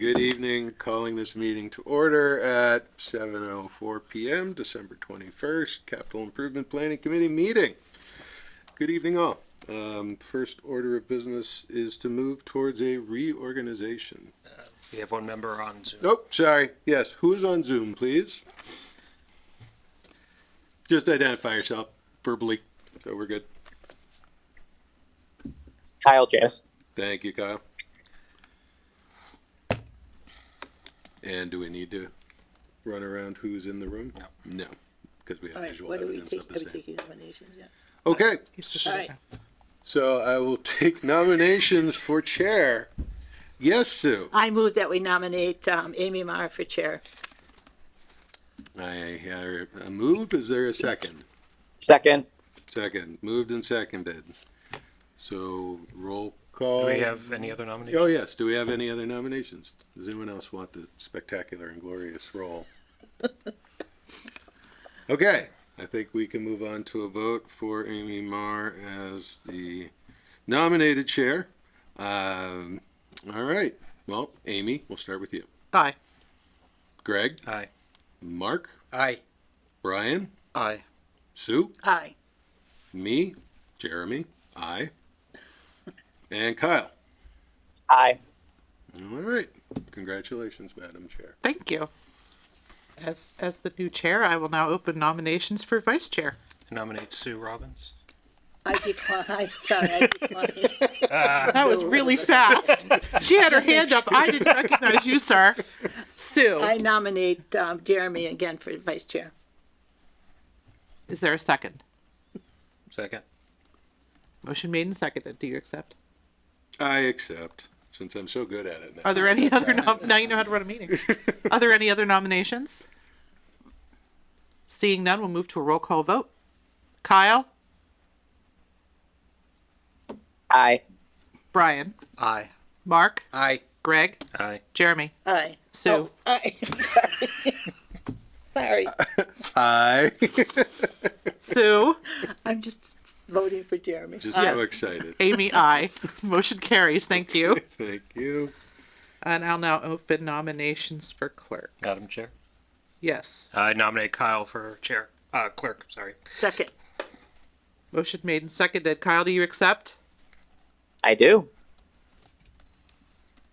Good evening. Calling this meeting to order at 7:04 p.m., December 21st, Capital Improvement Planning Committee meeting. Good evening, all. First order of business is to move towards a reorganization. We have one member on Zoom. Oh, sorry. Yes, who is on Zoom, please? Just identify yourself verbally, so we're good. It's Kyle James. Thank you, Kyle. And do we need to run around who's in the room? No. No, because we have All right, visual what do we evidence take? of the Are we same. taking nominations yet? Okay, All right, so I will take nominations for chair. Yes, Sue. I move that we nominate Amy Marr for chair. I hear a move. Is there a second? Second. Second. Moved and seconded. So roll call. Do we have any other nominations? Oh, yes. Do we have any other nominations? Does anyone else want the spectacular and glorious role? Okay. I think we can move on to a vote for Amy Marr as the nominated chair. All right. Well, Amy, we'll start with you. Aye. Greg? Aye. Mark? Aye. Brian? Aye. Sue? Aye. Me? Jeremy? Aye. And Kyle? Aye. All right. Congratulations, Madam Chair. Thank you. As the new chair, I will now open nominations for vice chair. I nominate Sue Robbins. I decline, sorry, I decline. That was really fast. She had her hand up. I didn't recognize you, sir. Sue, I nominate Jeremy again for vice chair. is there a second? Second. Motion made and seconded. Do you accept? I accept, since I'm so good at it now. Are there any other now you know how to run a meeting. Are there any other nominations? Seeing none, we'll move to a roll call vote. Kyle, Aye. Brian, Aye. Mark, Aye. Greg, Aye. Jeremy, Aye. Sue. Oh, aye, sorry. Sorry, Aye. Sue, I'm just voting for Jeremy. Just Yes. so excited. Amy, aye. Motion carries. Thank you. Thank you. And I'll now open nominations for clerk. Madam Chair. Yes. I nominate Kyle for chair. Clerk, sorry. Second, Motion made and seconded. Kyle, do you accept? I do.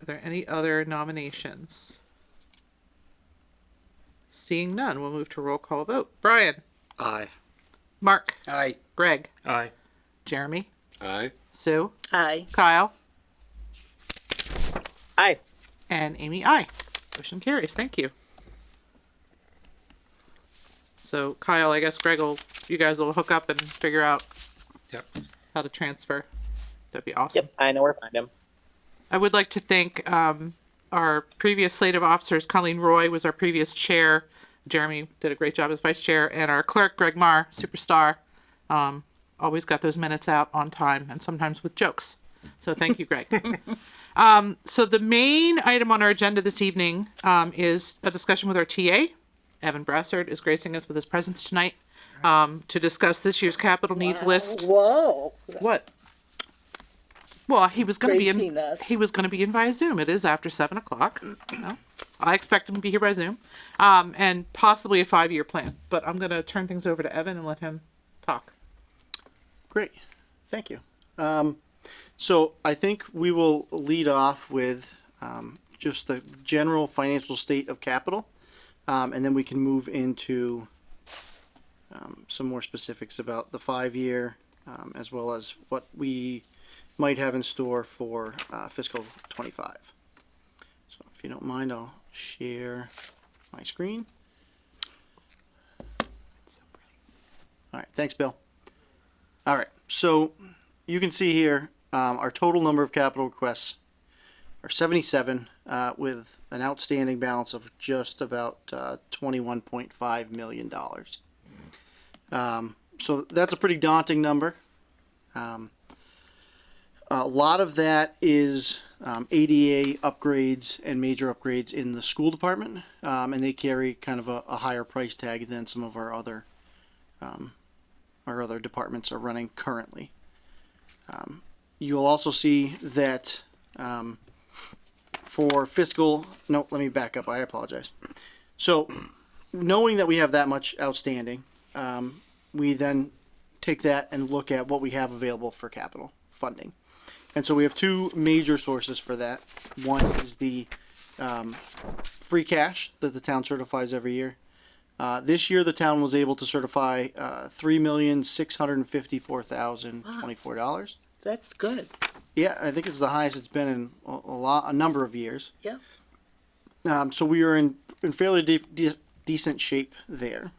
Are there any other nominations? Seeing none, we'll move to roll call vote. Brian, Aye. Mark, Aye. Greg, Aye. Jeremy, Aye. Sue, aye. Kyle, Aye. and Amy, aye. Motion carries. Thank you. So Kyle, I guess you guys will hook up and figure out Yep. how to transfer. That'd be awesome. Yep. I know where to find him. I would like to thank our previous slate of officers. Colleen Roy was our previous chair. Jeremy did a great job as vice chair. And our clerk, Greg Marr, superstar, always got those minutes out on time and sometimes with jokes. So thank you, Greg. So the main item on our agenda this evening is a discussion with our TA. Evan Brassard is gracing us with his presence tonight to discuss this year's capital needs list. Whoa. What? Well, he was going to be Gracing in. us. He was going to be in via Zoom. It is after 7:00. I expect him to be here by Zoom, and possibly a 5-year plan. But I'm going to turn things over to Evan and let him talk. Great, thank you. So I think we will lead off with just the general financial state of capital, and then we can move into some more specifics about the 5-year, as well as what we might have in store for fiscal 25. So if you don't mind, I'll share my screen. All right, thanks, Bill. All right, so you can see here our total number of capital requests are 77, with an outstanding balance of just about $21.5 million. So that's a pretty daunting number. A lot of that is ADA upgrades and major upgrades in the school department, and they carry kind of a higher price tag than some of our other departments are running currently. You'll also see that for fiscal, no, let me back up. I apologize. So knowing that we have that much outstanding, we then take that and look at what we have available for capital funding. And so we have two major sources for that. One is the free cash that the town certifies every year. This year, the town was able to certify $3,654,024. That's good. Yeah, I think it's the highest it's been in a number of years. Yeah. So we are in fairly decent shape there.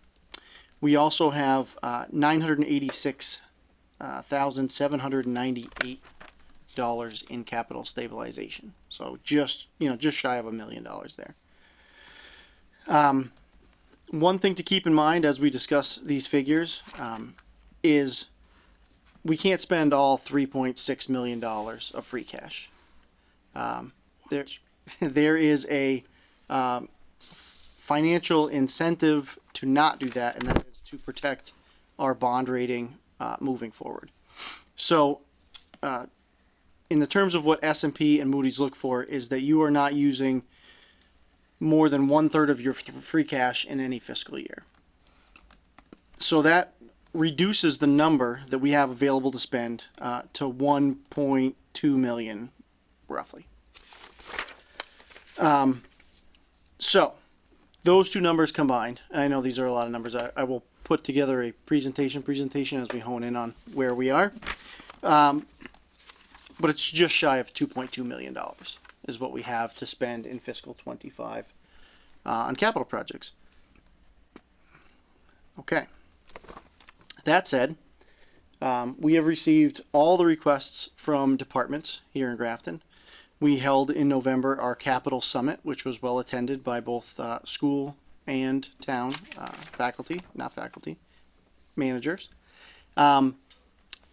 We also have $986,798 in capital stabilization. So just shy of $1 million there. One thing to keep in mind as we discuss these figures is we can't spend all $3.6 million of free cash. There is a financial incentive to not do that, and that is to protect our bond rating moving forward. So, in the terms of what S&P and Moody's look for, is that you are not using more than 1/3 of your free cash in any fiscal year. So that reduces the number that we have available to spend to 1.2 million, roughly. So those two numbers combined, and I know these are a lot of numbers. I will put together a presentation as we hone in on where we are. But it's just shy of $2.2 million is what we have to spend in fiscal 25 on capital projects. Okay. That said, we have received all the requests from departments here in Grafton. We held in November our capital summit, which was well attended by both school and town managers. And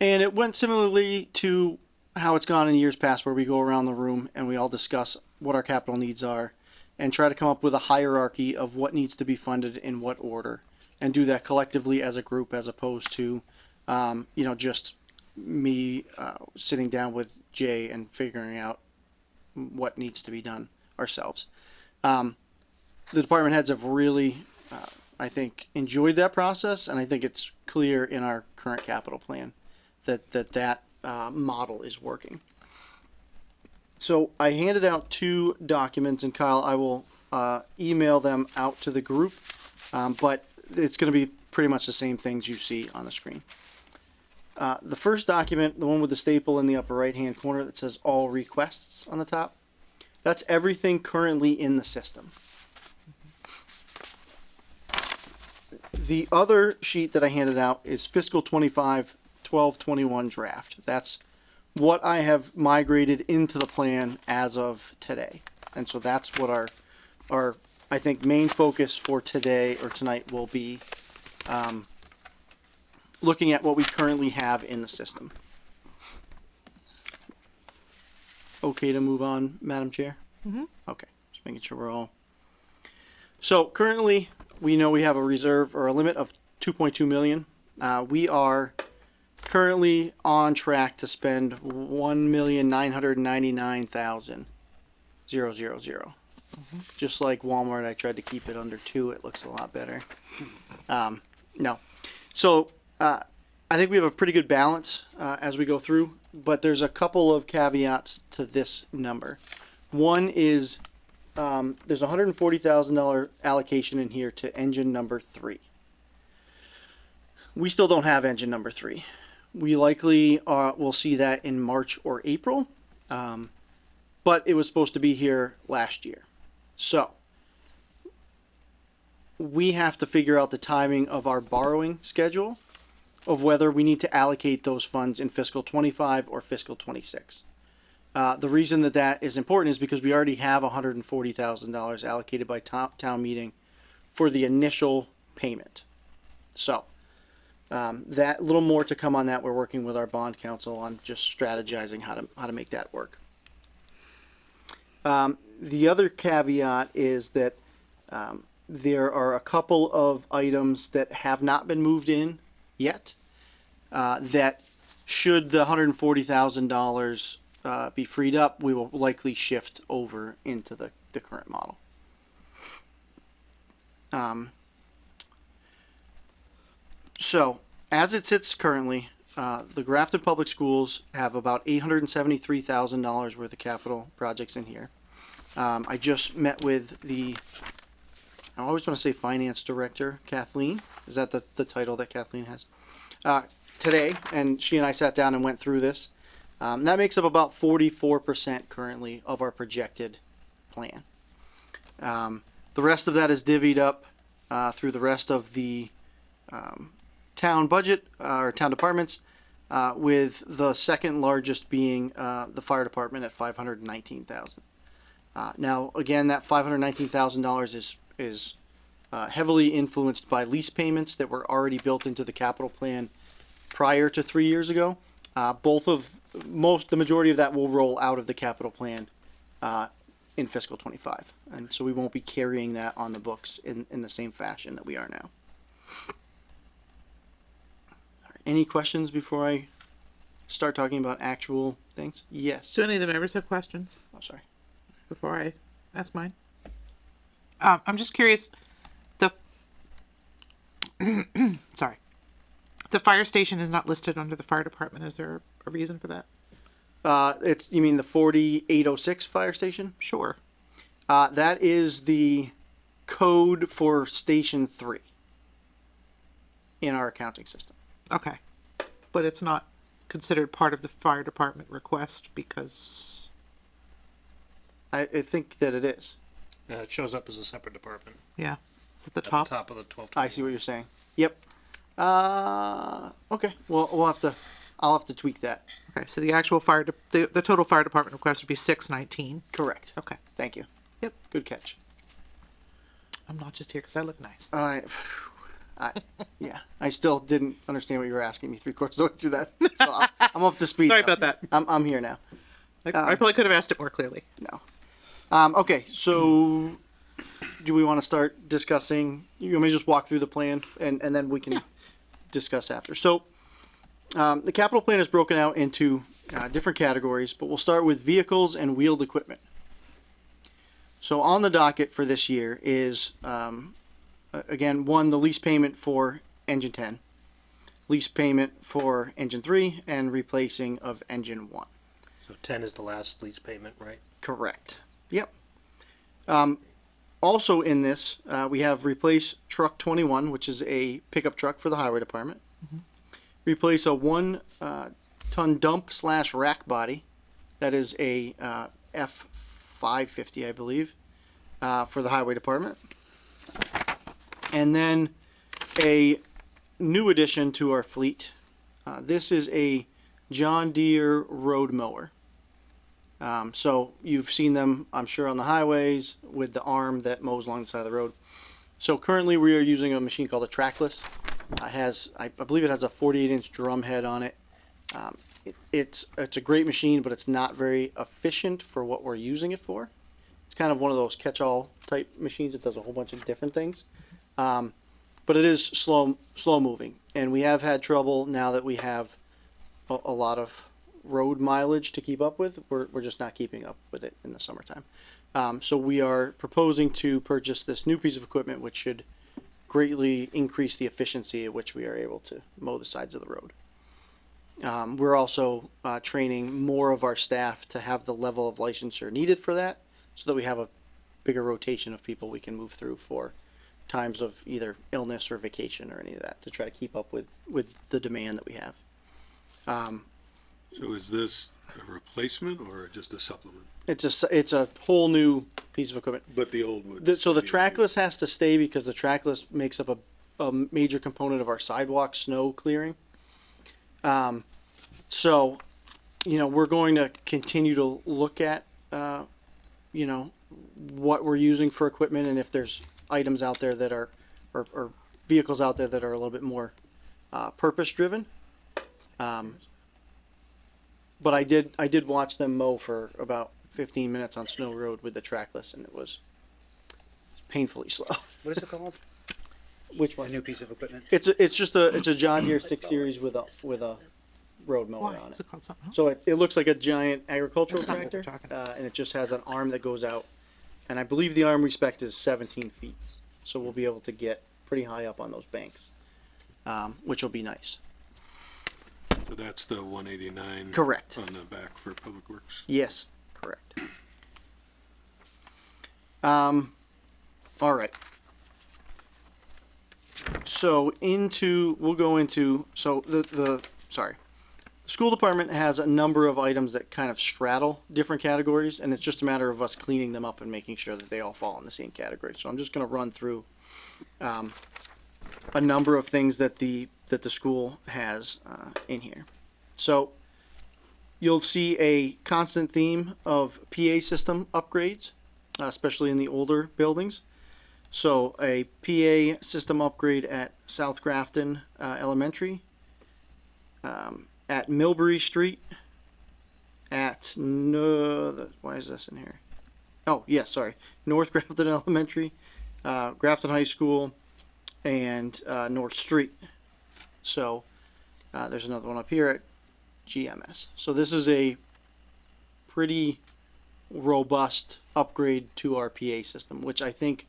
it went similarly to how it's gone in years past, where we go around the room and we all discuss what our capital needs are and try to come up with a hierarchy of what needs to be funded in what order, and do that collectively as a group, as opposed to just me sitting down with Jay and figuring out what needs to be done ourselves. The department heads have really I think enjoyed that process, and I think it's clear in our current capital plan that model is working. So I handed out two documents, and Kyle, I will email them out to the group, but it's going to be pretty much the same things you see on the screen. The first document, the one with the staple in the upper right hand corner that says all requests on the top, that's everything currently in the system. The other sheet that I handed out is fiscal 25 12/21 draft. That's what I have migrated into the plan as of today. And so that's what our I think main focus for today or tonight will be, looking at what we currently have in the system. Okay to move on, Madam Chair? Mm-hmm. Okay, just making sure we're all. So currently, we know we have a reserve or a limit of 2.2 million. We are currently on track to spend 1,999,000. Just like Walmart, I tried to keep it under 2. It looks a lot better. No. So, I think we have a pretty good balance as we go through, but there's a couple of caveats to this number. One is there's a $140,000 allocation in here to engine number 3. We still don't have engine number 3. We likely will see that in March or April, but it was supposed to be here last year. So we have to figure out the timing of our borrowing schedule, of whether we need to allocate those funds in fiscal 25 or fiscal 26. The reason that is important is because we already have $140,000 allocated by town meeting for the initial payment. So that little more to come on that. We're working with our bond counsel on just strategizing how to make that work. The other caveat is that there are a couple of items that have not been moved in yet, that should the $140,000 be freed up, we will likely shift over into the current model. So, as it sits currently, the Grafton Public Schools have about $873,000 worth of capital projects in here. I just met with I always want to say finance director, Kathleen. Is that the title that Kathleen has? Today, and she and I sat down and went through this. That makes up about 44% currently of our projected plan. The rest of that is divvied up through the rest of the town budget or town departments, with the second largest being the fire department at $519,000. Now, again, that $519,000 is heavily influenced by lease payments that were already built into the capital plan prior to 3 years ago. The majority of that will roll out of the capital plan in fiscal 25, and so we won't be carrying that on the books in the same fashion that we are now. All right, any questions before I start talking about actual things? Yes. Do any of the members have questions Oh, sorry. before I ask mine? I'm just curious. Sorry. The fire station is not listed under the fire department. Is there a reason for that? You mean the 4806 fire station? Sure. That is the code for Station 3 in our accounting system. Okay. But it's not considered part of the fire department request because. I think that it is. It shows up as a separate department Yeah. Is it the at top? the top of the 12. I see what you're saying. Yep. Okay. Well, I'll have to tweak that. Okay. So the actual the total fire department request would be 619. Correct. Okay. Thank you. Yep. Good catch. I'm not just here because I look nice. All right. Yeah. I still didn't understand what you were asking me 3/4 of the way through that. So I'm up to speed. Sorry now. about that. I'm here now. I probably could have asked it more clearly. No. Okay. So, do we want to start discussing? You want me to just walk through the plan and then we can discuss after. So, the capital plan is broken out into different categories, but we'll start with vehicles and wheeled equipment. So, on the docket for this year is again, the lease payment for engine 10, lease payment for engine 3, and replacing of engine 1. So 10 is the last lease payment, right? Correct. Yep. Also in this, we have replace truck 21, which is a pickup truck for the highway department. Replace a 1-ton dump / rack body. That is a F550, I believe, for the highway department. And then a new addition to our fleet. This is a John Deere road mower. So you've seen them, I'm sure, on the highways with the arm that mows along the side of the road. So currently we are using a machine called a trackless. I believe it has a 48-inch drum head on it. It's a great machine, but it's not very efficient for what we're using it for. It's kind of one of those catch-all type machines that does a whole bunch of different things. But it is slow moving, and we have had trouble now that we have a lot of road mileage to keep up with. We're just not keeping up with it in the summertime. So we are proposing to purchase this new piece of equipment, which should greatly increase the efficiency at which we are able to mow the sides of the road. We're also training more of our staff to have the level of licensure needed for that, so that we have a bigger rotation of people we can move through for times of either illness or vacation or any of that, to try to keep up with the demand that we have. So is this a replacement or just a supplement? It's a whole new piece of equipment. But the old one. So the trackless has to stay because the trackless makes up a major component of our sidewalk snow clearing. So, we're going to continue to look at, what we're using for equipment, and if there's items out there that are, or vehicles out there that are a little bit more purpose driven. But I did watch them mow for about 15 minutes on Snow Road with the trackless, and it was painfully slow. What is it called? Which A one? new piece of equipment? It's just a John Deere 6 Series with a road mower Why? on Is it. it called something else? So it looks like a giant agricultural That's not what tractor, we're talking and it just has an arm that goes out. And I believe the arm respect is 17 feet, so we'll be able to get pretty high up on those banks, which will be nice. So that's the 189. Correct. On the back for Public Works. Yes, correct. All right. So we'll go into, so the school department has a number of items that kind of straddle different categories, and it's just a matter of us cleaning them up and making sure that they all fall in the same category. So I'm just gonna run through, a number of things that the school has, in here. So you'll see a constant theme of PA system upgrades, especially in the older buildings. So a PA system upgrade at South Grafton Elementary, at Millbury Street, why is this in here? Oh, yes, sorry. North Grafton Elementary, Grafton High School, and North Street. So there's another one up here at GMS. So this is a pretty robust upgrade to our PA system, which I think,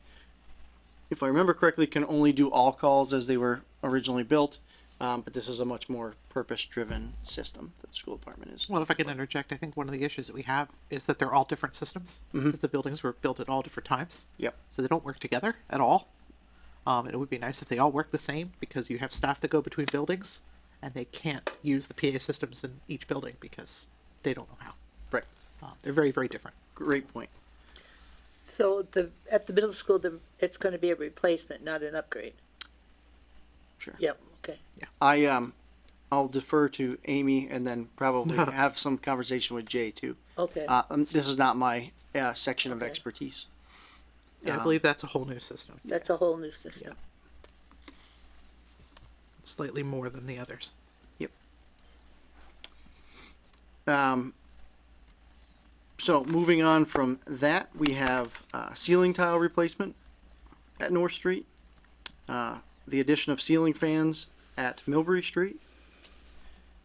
if I remember correctly, can only do all calls as they were originally built. But this is a much more purpose-driven system that the school department is. Well, if I can interject, I think one of the issues that we have is that they're all different systems because the buildings were built at all different times. Yep. So they don't work together at all. And it would be nice if they all worked the same because you have staff that go between buildings and they can't use the PA systems in each building because they don't know how. Right. They're very, very different. Great point. So at the middle school, it's gonna be a replacement, not an upgrade. Sure. Yep, okay. I'll defer to Amy and then probably have some conversation with Jay too. Okay, This is not my section of Okay. expertise. Yeah, I believe that's a whole new system. that's a whole new system. It's slightly more than the others. So moving on from that, we have ceiling tile replacement at North Street, the addition of ceiling fans at Millbury Street.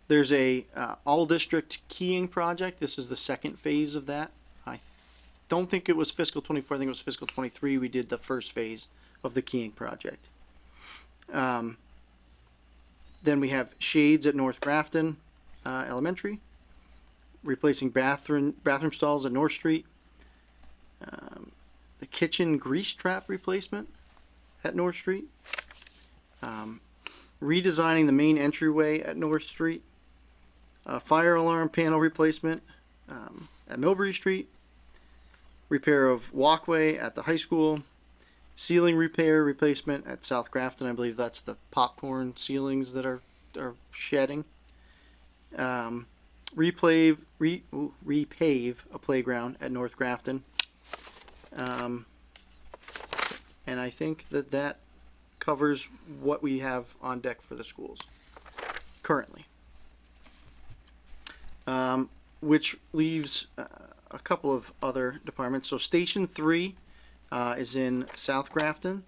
There's a all district keying project. This is the second phase of that. I don't think it was fiscal 24. I think it was fiscal 23. We did the first phase of the keying project. Then we have shades at North Grafton Elementary, replacing bathroom stalls at North Street. The kitchen grease trap replacement at North Street. Redesigning the main entryway at North Street. Fire alarm panel replacement at Millbury Street. Repair of walkway at the high school. Ceiling repair replacement at South Grafton. I believe that's the popcorn ceilings that are shedding. Repave a playground at North Grafton. And I think that covers what we have on deck for the schools currently. Which leaves a couple of other departments. So Station 3 is in South Grafton.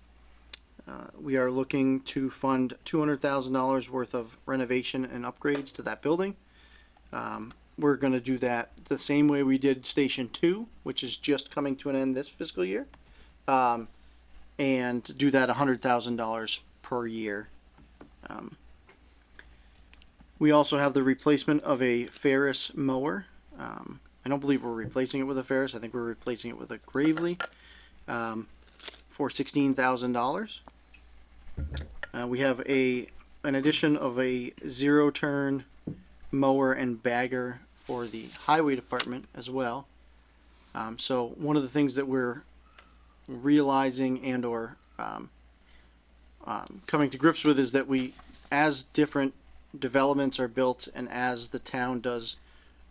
We are looking to fund $200,000 worth of renovation and upgrades to that building. We're going to do that the same way we did Station 2, which is just coming to an end this fiscal year, and do that $100,000 per year. We also have the replacement of a Ferris mower. I don't believe we're replacing it with a Ferris. I think we're replacing it with a Gravely for $16,000. We have an addition of a zero-turn mower and bagger for the highway department as well. So one of the things that we're realizing and or coming to grips with is that as different developments are built and as the town does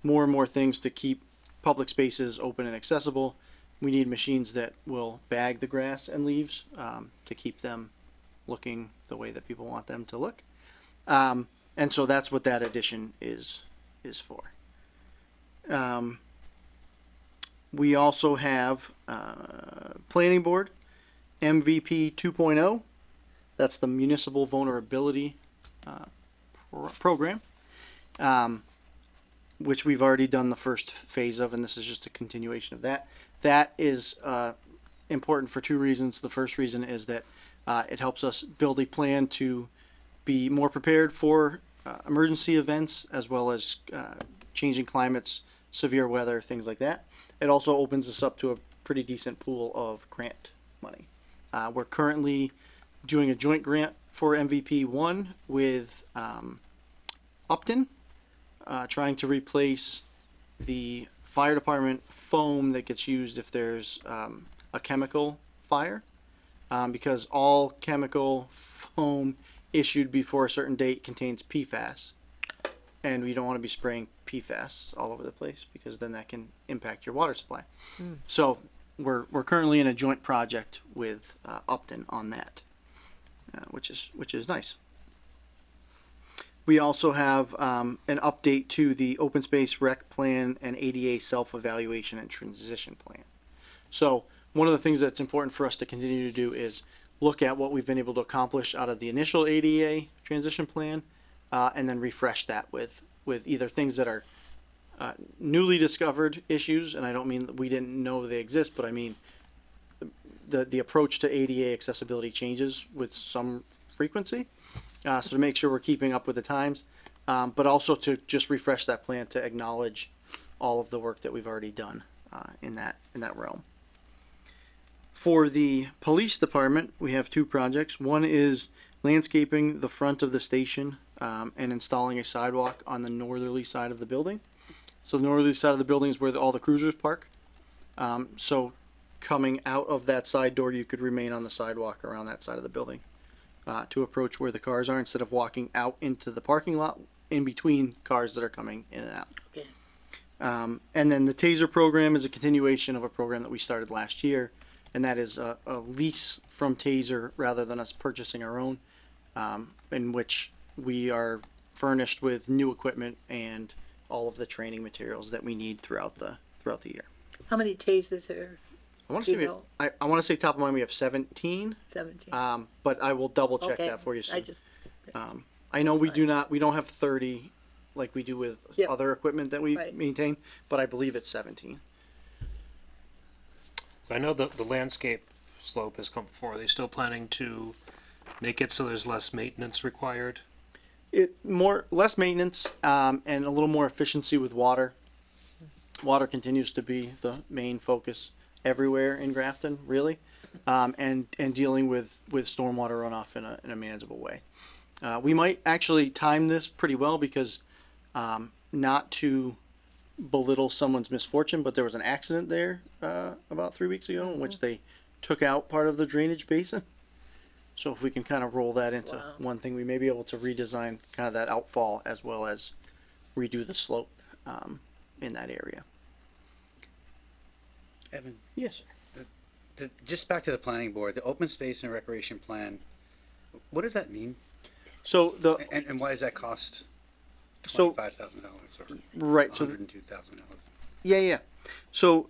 more and more things to keep public spaces open and accessible, we need machines that will bag the grass and leaves to keep them looking the way that people want them to look. And so that's what that addition is for. We also have planning board MVP 2.0. That's the municipal vulnerability program. which we've already done the first phase of, and this is just a continuation of that. That is important for two reasons. The first reason is that it helps us build a plan to be more prepared for emergency events as well as changing climates, severe weather, things like that. It also opens us up to a pretty decent pool of grant money. We're currently doing a joint grant for MVP 1 with Upton, trying to replace the fire department foam that gets used if there's a chemical fire, because all chemical foam issued before a certain date contains PFAS, and we don't want to be spraying PFAS all over the place because then that can impact your water supply. So we're currently in a joint project with Upton on that, which is nice. We also have an update to the open space rec plan and ADA self-evaluation and transition plan. So one of the things that's important for us to continue to do is look at what we've been able to accomplish out of the initial ADA transition plan, and then refresh that with either things that are newly discovered issues, and I don't mean that we didn't know they exist, but I mean the approach to ADA accessibility changes with some frequency. So to make sure we're keeping up with the times, but also to just refresh that plan to acknowledge all of the work that we've already done in that realm. For the police department, we have two projects. One is landscaping the front of the station and installing a sidewalk on the northerly side of the building. So the northerly side of the building is where all the cruisers park. So coming out of that side door, you could remain on the sidewalk around that side of the building to approach where the cars are instead of walking out into the parking lot in between cars that are coming in and out. Okay. And then the TASER program is a continuation of a program that we started last year, and that is a lease from TASER rather than us purchasing our own, in which we are furnished with new equipment and all of the training materials that we need throughout the year. How many tasers are I want to Do say you know? I want to say top of mind we have 17, 17? but I will double check Okay, that for you soon. I just, I know that's we don't have 30 like we do with Yep. other equipment that we Right. maintain, but I believe it's 17. I know that the landscape slope has come before. Are they still planning to make it so there's less maintenance required? Less maintenance and a little more efficiency with water. Water continues to be the main focus everywhere in Grafton, really, and dealing with stormwater runoff in a manageable way. We might actually time this pretty well because not to belittle someone's misfortune, but there was an accident there about 3 weeks ago in which they took out part of the drainage basin. So if we can kind of roll that into Wow. one thing, we may be able to redesign kind of that outfall as well as redo the slope in that area. Evan, Yes. just back to the planning board, the open space and recreation plan, what does that mean? So the And why does that cost So- $25,000 or right. So $102,000? yeah. So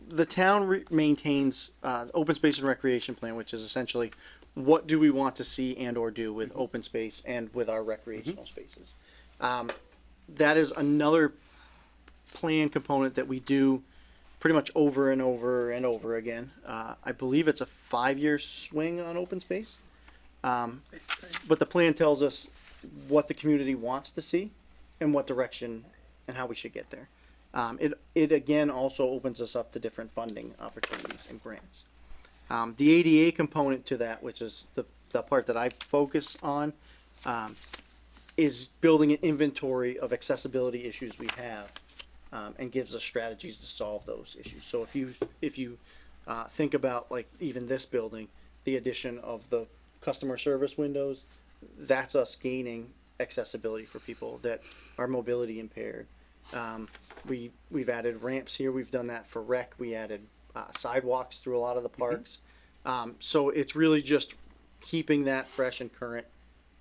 the town maintains the open space and recreation plan, which is essentially what do we want to see and or do with open space and with our recreational spaces. That is another plan component that we do pretty much over and over and over again. I believe it's a 5-year swing on open space. But the plan tells us what the community wants to see and what direction and how we should get there. It again also opens us up to different funding opportunities and grants. The ADA component to that, which is the part that I focus on, is building an inventory of accessibility issues we have, and gives us strategies to solve those issues. So if you think about like even this building, the addition of the customer service windows, that's us gaining accessibility for people that are mobility impaired. We've added ramps here. We've done that for rec. We added sidewalks through a lot of the parks. So it's really just keeping that fresh and current,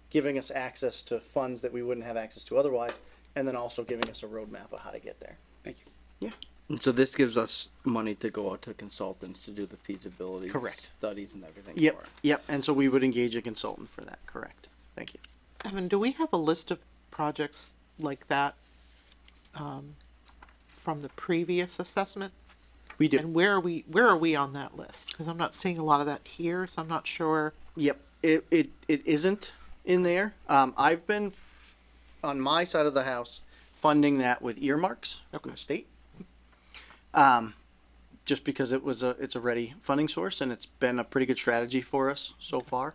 giving us access to funds that we wouldn't have access to otherwise, and then also giving us a roadmap of how to get there. Thank you. And so this gives us money to go out to consultants to do the feasibility Correct. studies and everything. Yep, for it. yep. And so we would engage a consultant for that. Correct. Thank you. Evan, do we have a list of projects like that from the previous assessment? We do. And where are we on that list? Because I'm not seeing a lot of that here, so I'm not sure. Yep, it isn't in there. I've been on my side of the house funding that with earmarks from the state. Just because it's a ready funding source and it's been a pretty good strategy for us so far.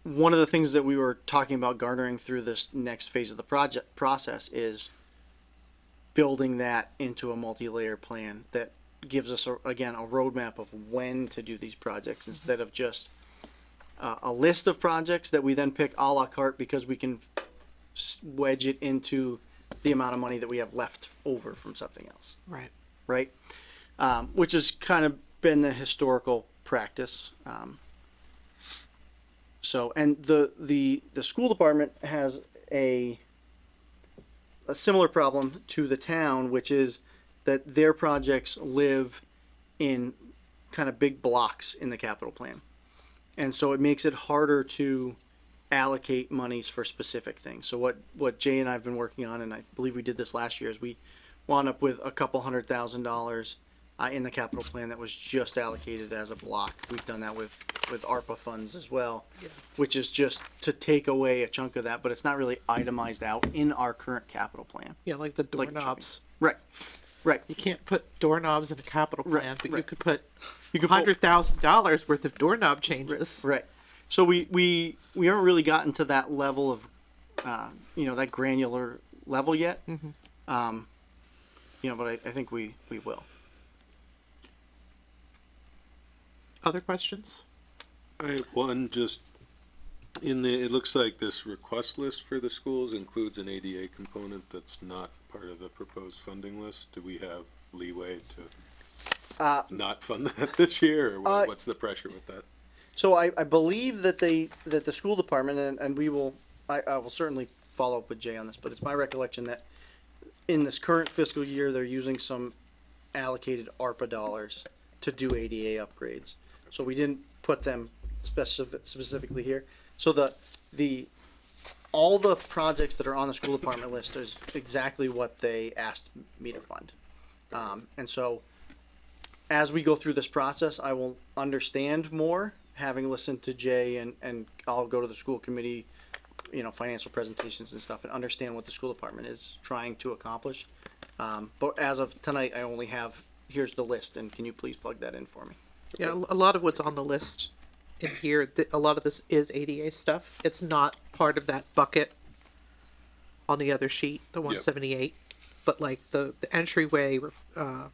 One of the things that we were talking about garnering through this next phase of the project process is building that into a multi-layer plan that gives us again a roadmap of when to do these projects instead of just a list of projects that we then pick a la carte because we can wedge it into the amount of money that we have left over from something else, Right. right? Which has kind of been the historical practice. So, and the school department has a similar problem to the town, which is that their projects live in kind of big blocks in the capital plan. And so it makes it harder to allocate monies for specific things. So what Jay and I have been working on, and I believe we did this last year, is we wound up with a couple $100,000 in the capital plan that was just allocated as a block. We've done that with ARPA funds as well, which is just to take away a chunk of that, but it's not really itemized out in our current capital plan. Yeah, like the Like doorknobs. Right. You can't put doorknobs in a capital Right, plan, but right. you could put You could put- $100,000 worth of doorknob changes. Right. So we haven't really gotten to that level of, that granular level yet. But I think we will. Other questions? I have one just it looks like this request list for the schools includes an ADA component that's not part of the proposed funding list. Do we have leeway to not fund that this year, or what's the pressure with that? So I believe that the school department, and I will certainly follow up with Jay on this, but it's my recollection that in this current fiscal year, they're using some allocated ARPA dollars to do ADA upgrades. So we didn't put them specifically here. So all the projects that are on the school department list is exactly what they asked me to fund. And so as we go through this process, I will understand more, having listened to Jay, and I'll go to the school committee, financial presentations and stuff, and understand what the school department is trying to accomplish. But as of tonight, I only have, here's the list, and can you please plug that in for me? Yeah, a lot of what's on the list in here, a lot of this is ADA stuff. It's not part of that bucket on the other sheet, the 178, but like the entryway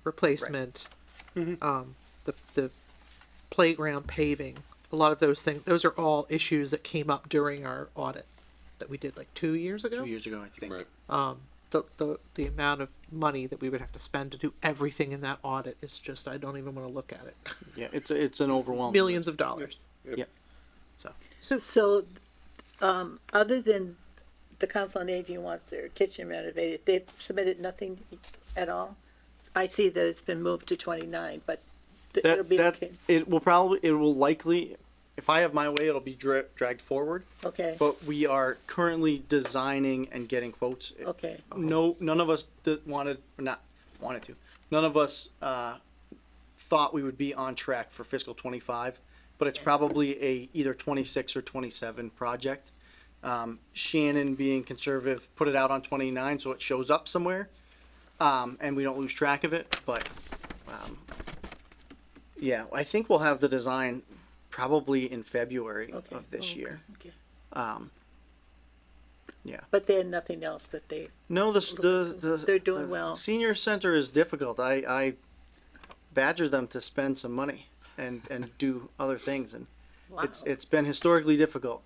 replacement, the playground paving, a lot of those things, those are all issues that came up during our audit that we did like 2 years ago. 2 years ago, I think. Right. The amount of money that we would have to spend to do everything in that audit is just, I don't even want to look at it. Yeah, it's an overwhelming. Millions of dollars. Yep. So, other than the Council on Aging wants their kitchen renovated, they've submitted nothing at all? I see that it's been moved to 29, but it'll be okay. It will likely, if I have my way, it'll be dragged forward. Okay, But we are currently designing and getting quotes. okay. No, none of us none of us thought we would be on track for fiscal 25, but it's probably a either 26 or 27 project. Shannon, being conservative, put it out on 29 so it shows up somewhere, and we don't lose track of it. But yeah, I think we'll have the design probably in February Okay. of this Okay, year. okay. Yeah. But they had nothing else that they, No, They're doing the well. Senior center is difficult. I badger them to spend some money and do other things, and wow. it's been historically difficult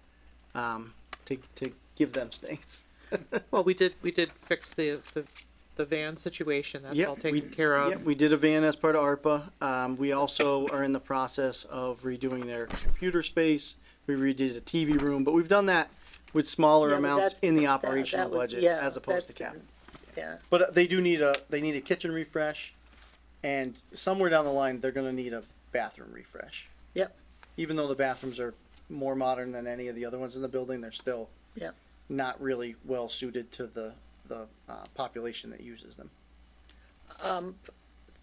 to give them things. Well, we did fix the van situation. That's all taken care of. Yep, we did a van as part of ARPA. We also are in the process of redoing their computer space. We redid a TV room, but we've done that with smaller Yeah, but amounts that's- in the that operational was- budget yeah, as opposed to that's- capital. Yeah, But they need a kitchen refresh, and somewhere down the line they're gonna need a bathroom refresh. yep, Even though the bathrooms are more modern than any of the other ones in the building, they're still yep. not really well suited to the population that uses them.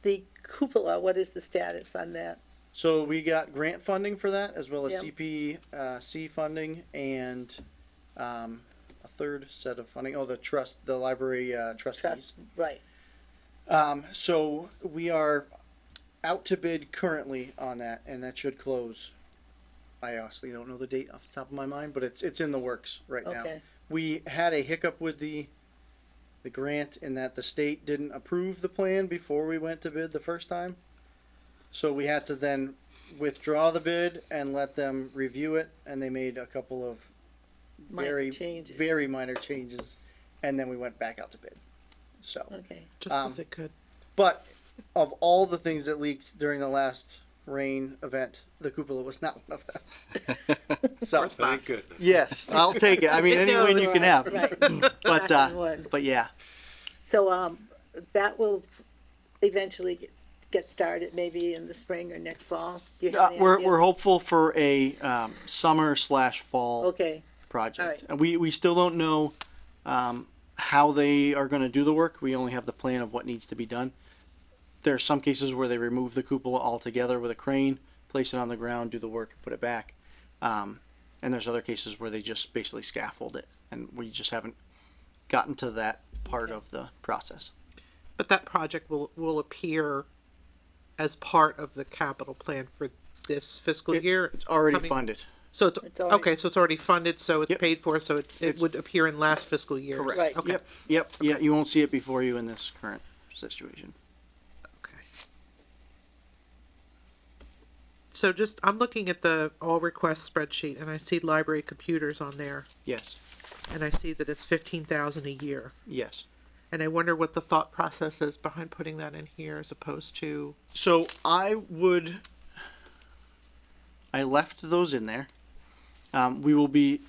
The cupola, what is the status on that? So we got grant funding for that, as well as Yep. CPC funding, and a third set of funding. Oh, the library trustees. Trust, right, So we are out to bid currently on that, and that should close. I honestly don't know the date off the top of my mind, but it's in the works right now. okay, We had a hiccup with the grant in that the state didn't approve the plan before we went to bid the first time. So we had to then withdraw the bid and let them review it, and they made a couple of minor very, changes. very minor changes, and then we went back out to bid. So, Okay, Just as it could. but of all the things that leaked during the last rain event, the cupola was not one of them. So, Thank goodness. yes, I'll take it. I mean, any win you can have. right, But, knock on wood. but yeah, So, that will eventually get started maybe in the spring or next fall? Do you have any idea? we're hopeful for a summer/fall Okay, project. Alright. And we still don't know how they are going to do the work. We only have the plan of what needs to be done. There are some cases where they remove the cupola altogether with a crane, place it on the ground, do the work, and put it back. And there's other cases where they just basically scaffold it, and we just haven't gotten to that part of the process. But that project will appear as part of the capital plan for this fiscal year. It's already Coming- funded. So it's, It's already- okay, so it's already funded, so it's Yep. paid for, so it It's- would appear in last fiscal year. Correct. Right. Okay. Yep. Yeah, you won't see it before you in this current situation. Okay. So just, I'm looking at the all requests spreadsheet and I see library computers on there Yes. and I see that it's 15,000 a year. Yes. And I wonder what the thought process is behind putting that in here as opposed to, So I left those in there. We will be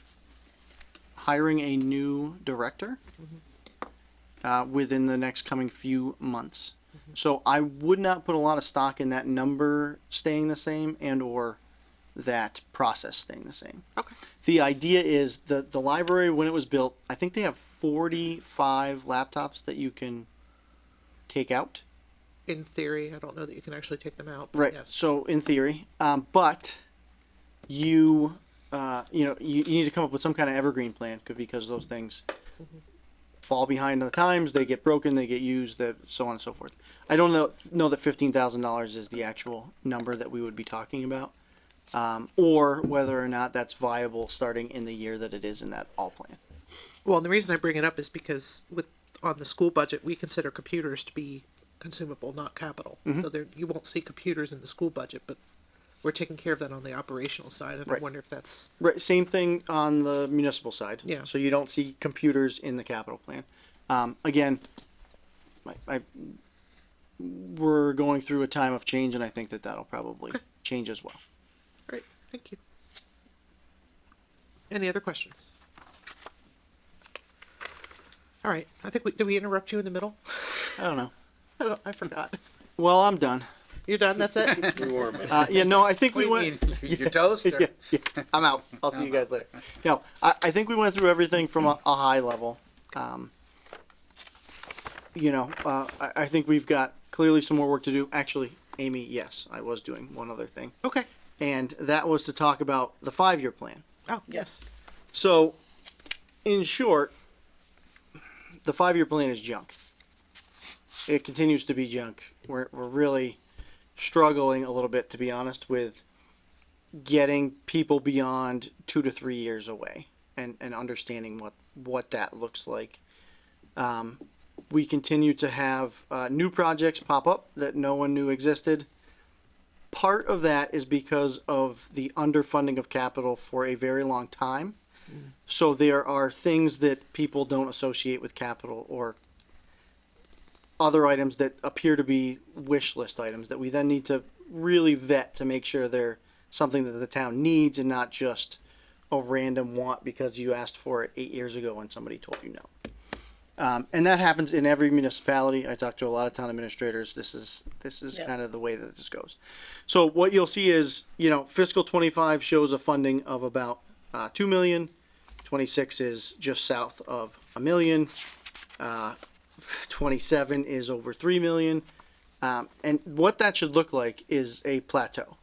hiring a new director within the next coming few months. So I would not put a lot of stock in that number staying the same and or that process staying the same. okay, The idea is that the library, when it was built, I think they have 45 laptops that you can take out. in theory, I don't know that you can actually take them out. but Right. Yes. So in theory, but you you need to come up with some kind of evergreen plan because those things fall behind on the times. They get broken, they get used, so on and so forth. I don't know that $15,000 is the actual number that we would be talking about, or whether or not that's viable starting in the year that it is in that all plan. Well, and the reason I bring it up is because on the school budget, we consider computers to be consumable, not capital. Mm-hmm. So you won't see computers in the school budget, but we're taking care of that on the operational side. And I Right. wonder if that's, Right. Same thing on the municipal side. Yeah. So you don't see computers in the capital plan. Again, we're going through a time of change, and I think that'll probably change as well. great, thank you. Any other questions? All right, I think did we interrupt you in the middle? I don't know. I forgot. Well, I'm done. You're done, that's it? We warm up. Yeah, no, I think What we do you went. mean? Your toast? Or? Yeah, I'm out. I'll see you guys later. No, I think we went through everything from a high level. I think we've got clearly some more work to do. Actually, Amy, yes, I was doing one other thing, Okay. and that was to talk about the 5-year plan. Oh, yes. So, in short, the 5-year plan is junk. It continues to be junk. We're really struggling a little bit, to be honest, with getting people beyond 2 to 3 years away and understanding what that looks like. We continue to have new projects pop up that no one knew existed. Part of that is because of the underfunding of capital for a very long time. So there are things that people don't associate with capital or other items that appear to be wish list items that we then need to really vet to make sure they're something that the town needs and not just a random want because you asked for it 8 years ago and somebody told you no. And that happens in every municipality. I talk to a lot of town administrators. This is Yeah. kind of the way that this goes. So what you'll see is, fiscal 25 shows a funding of about 2 million. 26 is just south of $1 million. 27 is over 3 million. And what that should look like is a plateau,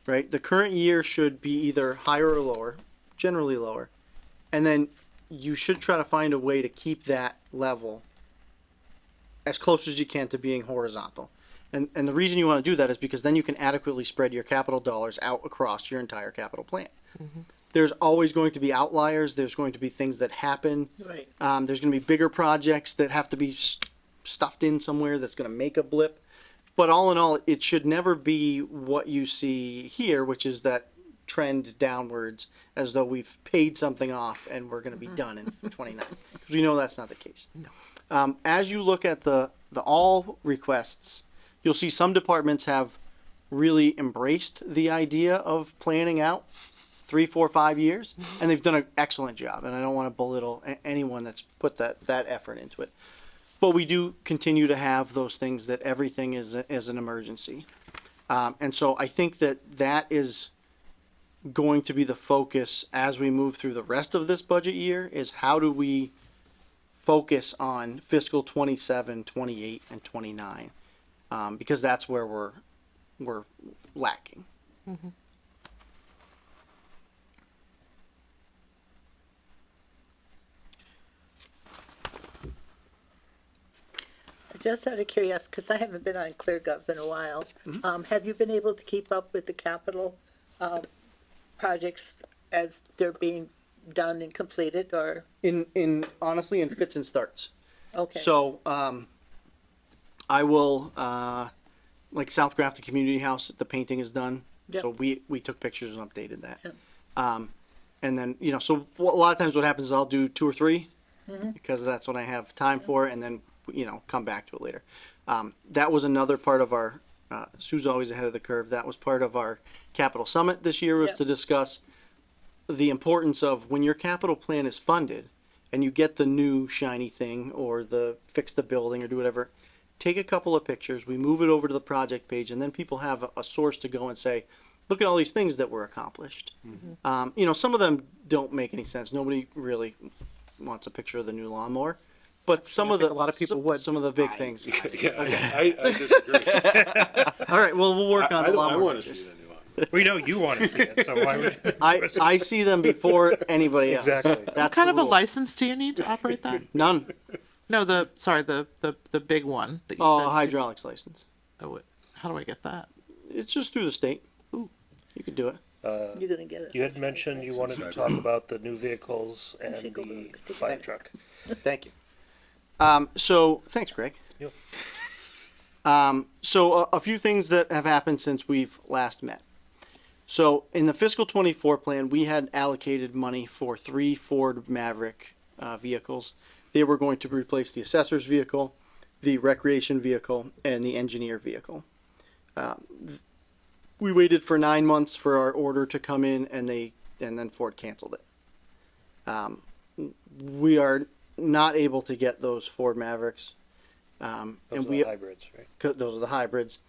right? The current year should be either higher or lower, generally lower. And then you should try to find a way to keep that level as close as you can to being horizontal. And the reason you want to do that is because then you can adequately spread your capital dollars out across your entire capital plan. There's always going to be outliers. There's going to be things that happen. Right. There's going to be bigger projects that have to be stuffed in somewhere that's going to make a blip. But all in all, it should never be what you see here, which is that trend downwards as though we've paid something off and we're going to be done in 29. Because we know that's not the case. No. As you look at the all requests, you'll see some departments have really embraced the idea of planning out 3, 4, 5 years, and they've done an excellent job. And I don't want to belittle anyone that's put that effort into it. But we do continue to have those things that everything is an emergency. And so I think that is going to be the focus as we move through the rest of this budget year, is how do we focus on fiscal 27, 28, and 29, because that's where we're lacking. Just out of curiosity, because I haven't been on ClearGov in a while, have you been able to keep up with the capital projects as they're being done and completed, or? In honestly, in fits and starts. Okay. So, I will, like South Grafton Community House, the painting is done. Yep. So we took pictures and updated that. Yep. And then, so a lot of times what happens is I'll do 2 or 3 because that's what I have time for, and then, come back to it later. That was another part of our, Sue's always ahead of the curve. That was part of our capital summit this year, was Yep. to discuss the importance of when your capital plan is funded and you get the new shiny thing or the fix the building or do whatever, take a couple of pictures, we move it over to the project page, and then people have a source to go and say, look at all these things that were accomplished. Some of them don't make any sense. Nobody really wants a picture of the new lawnmower, but some of the think a lot of people would. some of the big things. Yeah, I disagree. All right, well, we'll work on the I lawnmower want to pictures. see the new one. We know you want to see it, so why would? I see them before anybody else. Exactly. That's What kind the of a rule. license do you need to operate that? None. No, the big one that you Oh, said. a hydraulics license. Oh, how do I get that? It's just through the state. You could do it. You're gonna get it. You had mentioned you wanted to talk about the new vehicles and should go the look. fire truck. Thank you. So thanks, Greg. Yep. So a few things that have happened since we've last met. So in the fiscal 24 plan, we had allocated money for 3 Ford Maverick vehicles. They were going to replace the assessor's vehicle, the recreation vehicle, and the engineer vehicle. We waited for 9 months for our order to come in, and then Ford canceled it. We are not able to get those Ford Mavericks. Those And are we the hybrids, right? those are the hybrids.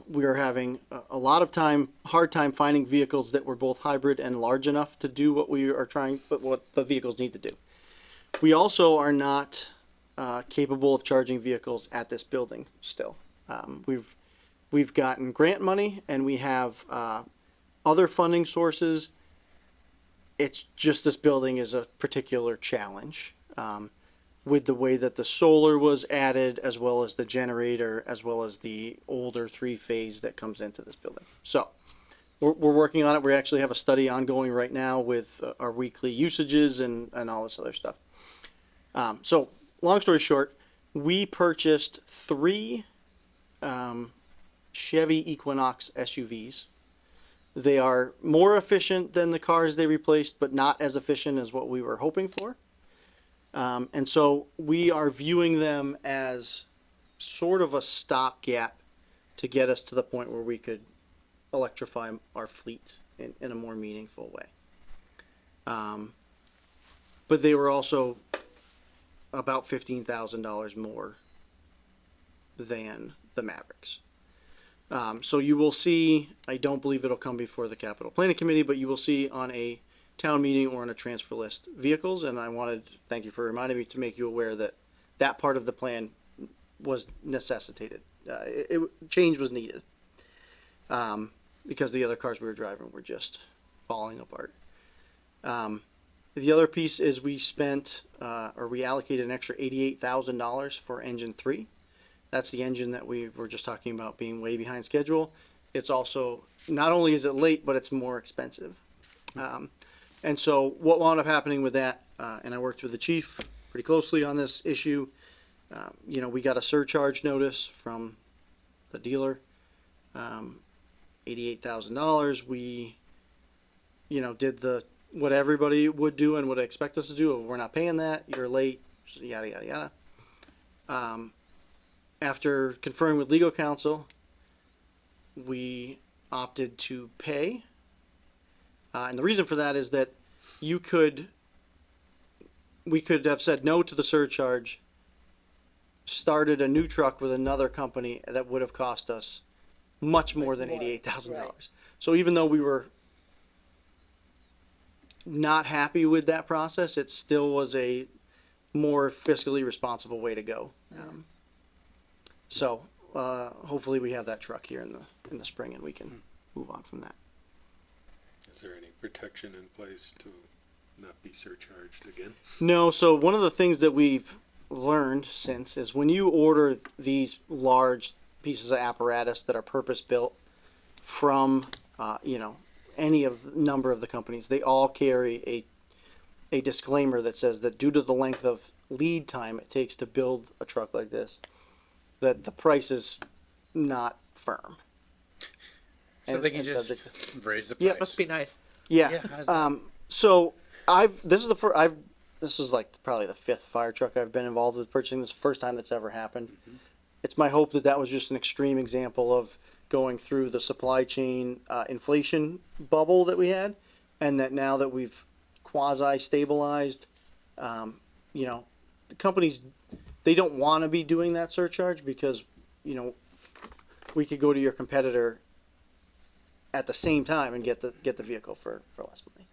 We are having a lot of hard time finding vehicles that were both hybrid and large enough to do what we are trying, but what the vehicles need to do. We also are not capable of charging vehicles at this building still. We've gotten grant money and we have other funding sources. It's just this building is a particular challenge. With the way that the solar was added, as well as the generator, as well as the older 3-phase that comes into this building. So we're working on it. We actually have a study ongoing right now with our weekly usages and all this other stuff. So long story short, we purchased 3 Chevy Equinox SUVs. They are more efficient than the cars they replaced, but not as efficient as what we were hoping for. And so we are viewing them as sort of a stopgap to get us to the point where we could electrify our fleet in a more meaningful way. But they were also about $15,000 more than the Mavericks. So you will see, I don't believe it'll come before the Capital Planning Committee, but you will see on a town meeting or on a transfer list vehicles. And I wanted, thank you for reminding me to make you aware that that part of the plan was necessitated. Change was needed. Because the other cars we were driving were just falling apart. The other piece is we spent, or we allocated an extra $88,000 for engine 3. That's the engine that we were just talking about being way behind schedule. It's also, not only is it late, but it's more expensive. And so what wound up happening with that, and I worked with the chief pretty closely on this issue. We got a surcharge notice from the dealer. $88,000. We, did what everybody would do and would expect us to do. We're not paying that. You're late. Yada yada yada. After conferring with legal counsel, we opted to pay, and the reason for that is that we could have said no to the surcharge, started a new truck with another company that would have cost us much more than $88,000. Right. So even though we were not happy with that process, it still was a more fiscally responsible way to go. So hopefully we have that truck here in the spring and we can move on from that. Is there any protection in place to not be surcharged again? No, so one of the things that we've learned since is when you order these large pieces of apparatus that are purpose built from any of number of the companies, they all carry a disclaimer that says that due to the length of lead time it takes to build a truck like this, that the price is not firm. So And- they can and just subject raise the Yeah, price. Must be nice. Yeah. Yeah, how does that- So this is like probably the 5th fire truck I've been involved with purchasing. This is the first time that's ever happened. It's my hope that that was just an extreme example of going through the supply chain inflation bubble that we had, and that now that we've quasi stabilized, the companies, they don't want to be doing that surcharge because we could go to your competitor at the same time and get the vehicle for less money.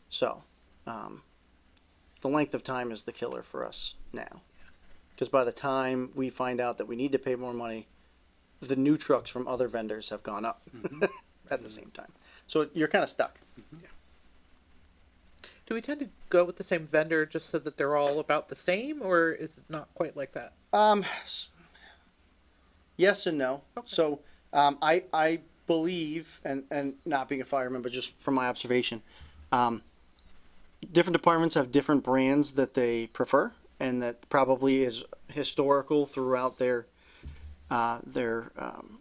So, the length of time is the killer for us now. Because by the time we find out that we need to pay more money, the new trucks from other vendors have gone up at the same time. So you're kind of stuck. Do we tend to go with the same vendor just so that they're all about the same, or is it not quite like that? Yes and no. So I believe, and not being a fireman, but just from my observation, different departments have different brands that they prefer, and that probably is historical throughout their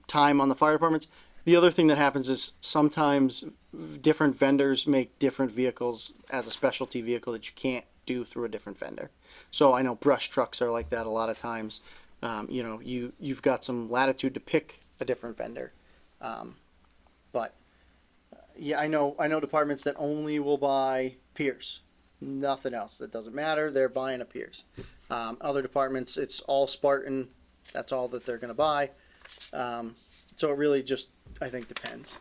time on the fire departments. The other thing that happens is sometimes different vendors make different vehicles as a specialty vehicle that you can't do through a different vendor. So I know brush trucks are like that a lot of times. You've got some latitude to pick a different vendor. But yeah, I know departments that only will buy Pierce, nothing else. That doesn't matter. They're buying a Pierce. Other departments, it's all Spartan. That's all that they're going to buy. So it really just, I think, depends.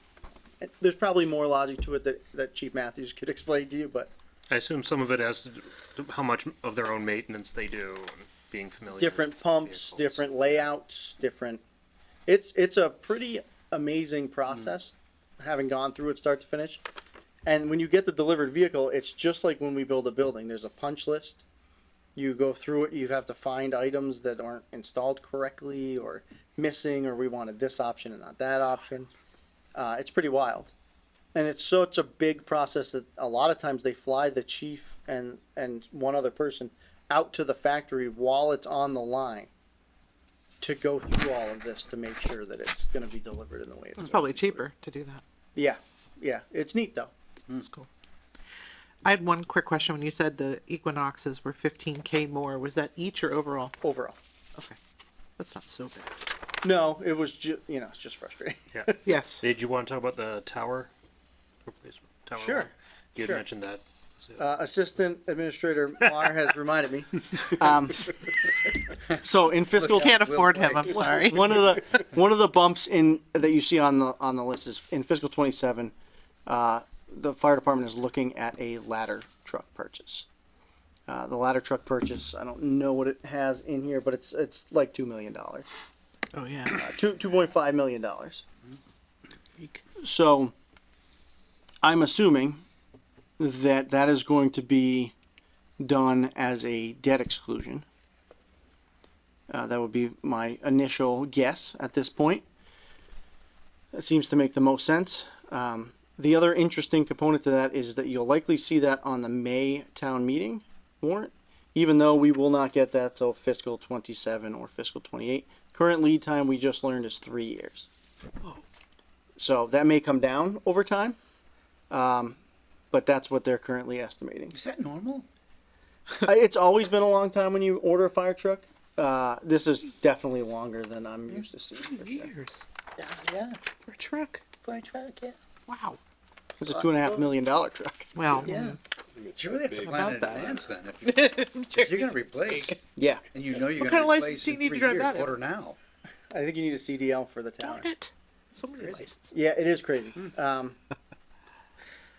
There's probably more logic to it that Chief Matthews could explain to you, but I assume some of it has to do how much of their own maintenance they do and being familiar. different with pumps, vehicles. different layouts, different. It's a pretty amazing process, having gone through it start to finish. And when you get the delivered vehicle, it's just like when we build a building. There's a punch list. You go through it. You have to find items that aren't installed correctly or missing, or we wanted this option and not that option. It's pretty wild, and it's such a big process that a lot of times they fly the chief and one other person out to the factory while it's on the line to go through all of this to make sure that it's going to be delivered in the way it's It's supposed probably to be cheaper to do that. delivered. Yeah, it's neat though. That's cool. I had one quick question. When you said the Equinoxes were 15K more, was that each or overall? Overall, Okay, that's not so bad. no, it was just it's just frustrating. Yeah. Yes. Did you want to talk about the tower replacement? Tower Sure, one? You had sure. mentioned that. Assistant Administrator Marr has reminded me. So in fiscal, Can't afford him. I'm sorry. one of the bumps in that you see on the list is in fiscal 27. the fire department is looking at a ladder truck purchase. The ladder truck purchase, I don't know what it has in here, but it's like $2 million. Oh, yeah. $2.5 million. So I'm assuming that that is going to be done as a debt exclusion. That would be my initial guess at this point. That seems to make the most sense. The other interesting component to that is that you'll likely see that on the May town meeting warrant, even though we will not get that till fiscal 27 or fiscal 28. Current lead time, we just learned, is 3 years. So that may come down over time, but that's what they're currently estimating. Is that normal? It's always been a long time when you order a fire truck. This is definitely longer than I'm used to seeing. For sure. Years Yeah, for a truck. for a truck, yeah. Wow. It's a $2.5 million truck. Well, Yeah. You really have to Big. plan in About that. advance then. If you're gonna replace, Yeah, and you know you're What kind gonna of replace license do in you need 3 to drive years, that in? order now. I think you need a CDL for the town. darn it. So many licenses. Yeah, it is crazy.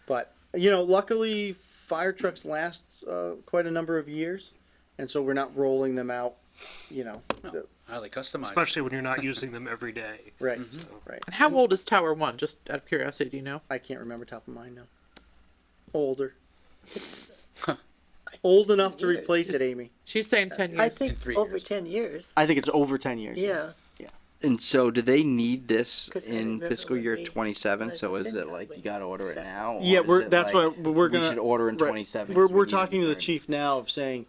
But you know, luckily fire trucks last quite a number of years, and so we're not rolling them out. You know, Highly customized. Especially when you're not using them every day. right, right. And how old is Tower 1? Just out of curiosity, do you know? I can't remember top of mind now. Older. Old enough to Years. replace it, Amy. She's saying 10 years. I think 3 over years. 10 years. I think it's over 10 years. Yeah. And so, do they need this 'Cause I in remember fiscal when year we- 27? when So I is did it that like way. you gotta order it now? or Yeah, is we're it that's like why we're we gonna should order in right. 27? We're 'cause we need talking to the burn it? chief now of saying,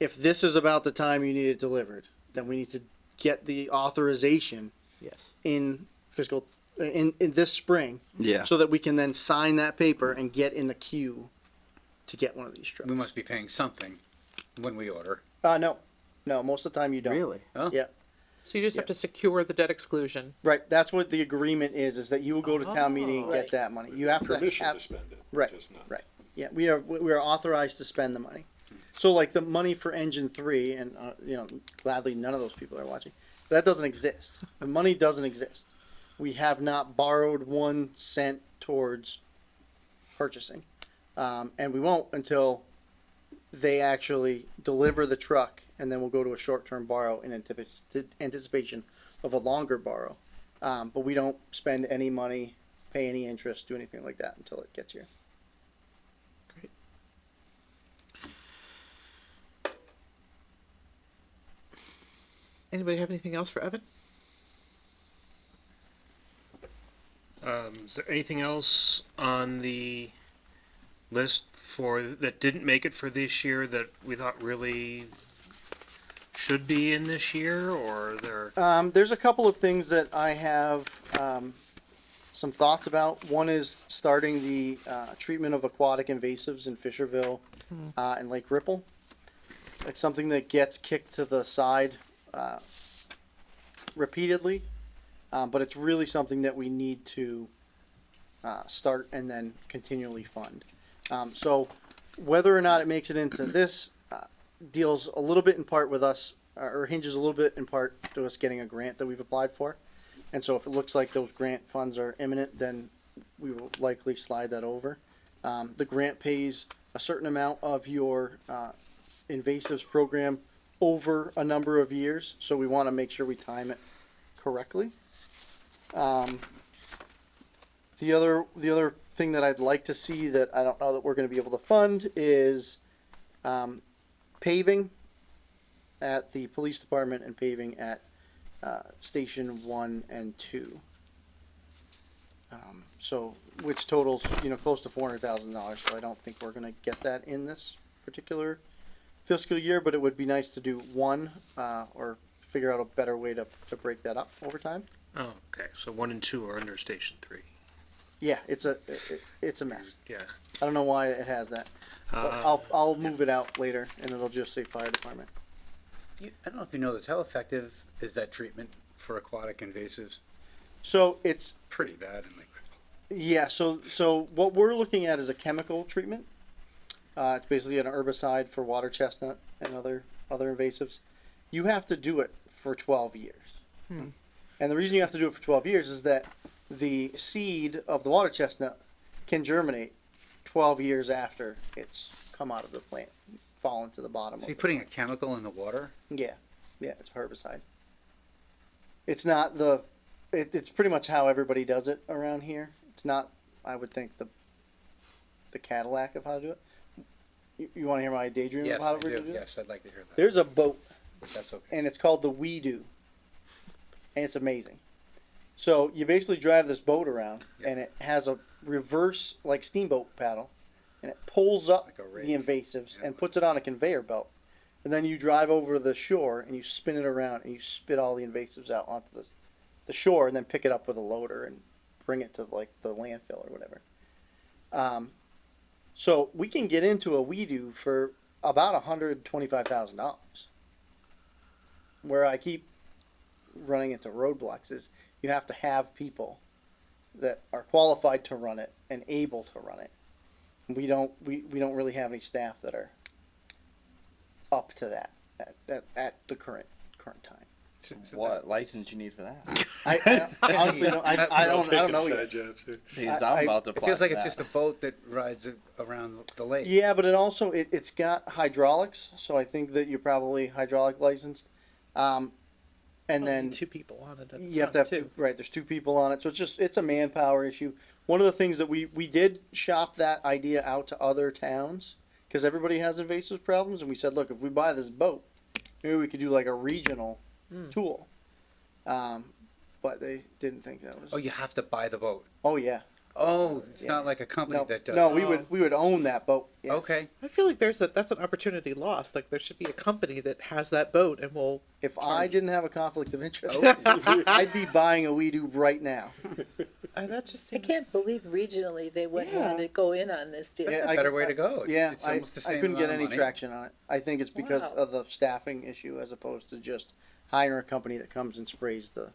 if this is about the time you need it delivered, then we need to get the authorization Yes. in fiscal in this spring, Yeah. so that we can then sign that paper and get in the queue to get one of these trucks. We must be paying something when we order. No, most of the time you don't. Really? Yeah, So you just have to secure the debt exclusion. right. That's what the agreement is that you will go to town meeting and get Right. that money. You have Permission to to have, spend it. right, just not. right. Yeah, we are authorized to spend the money. So like the money for engine 3, and you know, gladly none of those people are watching. That doesn't exist. The money doesn't exist. We have not borrowed 1 cent towards purchasing, and we won't until they actually deliver the truck, and then we'll go to a short-term borrow in anticipation of a longer borrow. But we don't spend any money, pay any interest, do anything like that until it gets here. Great. Anybody have anything else for Evan? Is there anything else on the list that didn't make it for this year that we thought really should be in this year, or there? There's a couple of things that I have some thoughts about. One is starting the treatment of aquatic invasives in Fisherville and Lake Ripple. It's something that gets kicked to the side repeatedly, but it's really something that we need to start and then continually fund. So whether or not it makes it into this deals a little bit in part with us, or hinges a little bit in part to us getting a grant that we've applied for. And so if it looks like those grant funds are imminent, then we will likely slide that over. The grant pays a certain amount of your invasives program over a number of years, so we want to make sure we time it correctly. The other thing that I'd like to see that I don't know that we're going to be able to fund is paving at the police department and paving at station 1 and 2. So which totals close to $400,000. So I don't think we're going to get that in this particular fiscal year, but it would be nice to do one or figure out a better way to break that up over time. Oh, okay. So 1 and 2 are under Station 3. Yeah, it's a mess. Yeah. I don't know why it has that. But I'll move it out later, and it'll just say fire department. I don't know if you know this. How effective is that treatment for aquatic invasives? So it's Pretty bad in Lake Ripple. yeah. So what we're looking at is a chemical treatment. It's basically an herbicide for water chestnut and other invasives. You have to do it for 12 years. And the reason you have to do it for 12 years is that the seed of the water chestnut can germinate 12 years after it's come out of the plant, fallen to the bottom. So of you're the putting a chemical in the water? Yeah, yeah, it's a herbicide. It's not it's pretty much how everybody does it around here. It's not, I would think, the Cadillac of how to do it. You want to hear my daydream Yes, of how I to do do. it? Yes, I'd like to hear that. There's a boat, But that's okay. and it's called the We-Do, and it's amazing. So you basically drive this boat around, Yeah. and it has a reverse, like steamboat paddle, and it pulls up Like a the rig. invasives Yeah. and puts it on a conveyor belt. And then you drive over to the shore and you spin it around and you spit all the invasives out onto the shore and then pick it up with a loader and bring it to like the landfill or whatever. So we can get into a We-Do for about $125,000. Where I keep running into roadblocks is you have to have people that are qualified to run it and able to run it. We don't really have any staff that are up to that at the current time. So What license you need for that? I honestly don't. I I'll don't take know inside yet. jobs here. Because I- I'm about to It apply feels like for it's that. just a boat that rides around the lake. Yeah, but it also it's got hydraulics, so I think that you're probably hydraulic licensed. And then two people on it. you have to have two, right. There's two people on it, so it's a manpower issue. One of the things that we did shop that idea out to other towns because everybody has invasive problems, and we said, look, if we buy this boat, maybe we could do like a regional tool. But they didn't think that was. Oh, you have to buy the boat. Oh yeah. Oh, it's Yeah. not like a company No, that does. no, we would own that boat. Yeah. Okay. I feel like that's an opportunity lost. Like there should be a company that has that boat and will. If I didn't have a conflict of interest, I'd be buying a We-Do right now. That just I seems. can't believe regionally they wouldn't want to go in on this deal. That's Yeah, a I- better way to go. It's, Yeah, it's almost the I same couldn't get amount any of money. traction on it. I think it's because Wow. of the staffing issue as opposed to just hiring a company that comes and sprays the.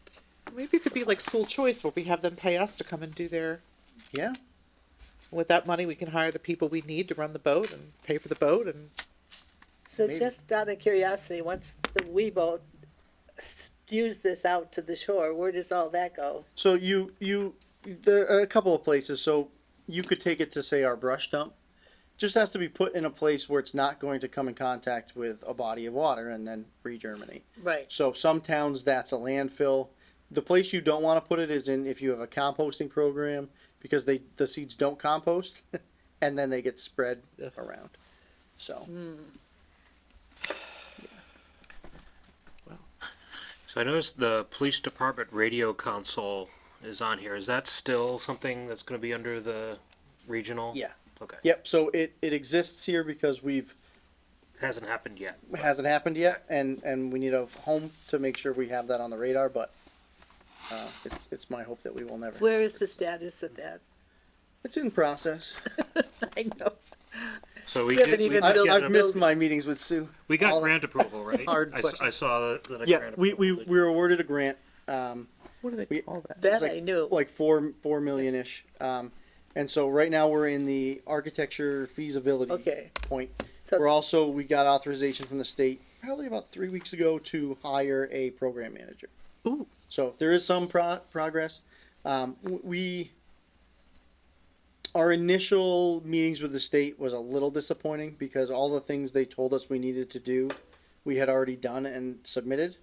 Maybe it could be like school choice where we have them pay us to come and do their. Yeah. With that money, we can hire the people we need to run the boat and pay for the boat and. So Maybe. just out of curiosity, once the wee boat spews this out to the shore, where does all that go? So there are a couple of places. So you could take it to say our brush dump. Just has to be put in a place where it's not going to come in contact with a body of water and then regerminate. Right. So some towns that's a landfill. The place you don't want to put it is in if you have a composting program because the seeds don't compost and then they get spread around. So So I noticed the police department radio console is on here. Is that still something that's gonna be under the regional? yeah. Okay. Yep. So it exists here because It hasn't happened yet. hasn't happened yet and we need a home to make sure we have that on the radar, but it's my hope that we will never. Where is the status of that? It's in process. I know. So we We haven't did, even we, built got I've missed my meetings with Sue. we got all- grant approval, right? hard I questions. saw that a Yeah, grant we approval. were awarded a grant. What do they We- call that? That It's like- I knew. Like 4 million ish. And so right now we're in the architecture feasibility Okay. point. So- We got authorization from the state probably about 3 weeks ago to hire a program manager. Ooh. So there is some progress. Our initial meetings with the state was a little disappointing because all the things they told us we needed to do, we had already done and submitted.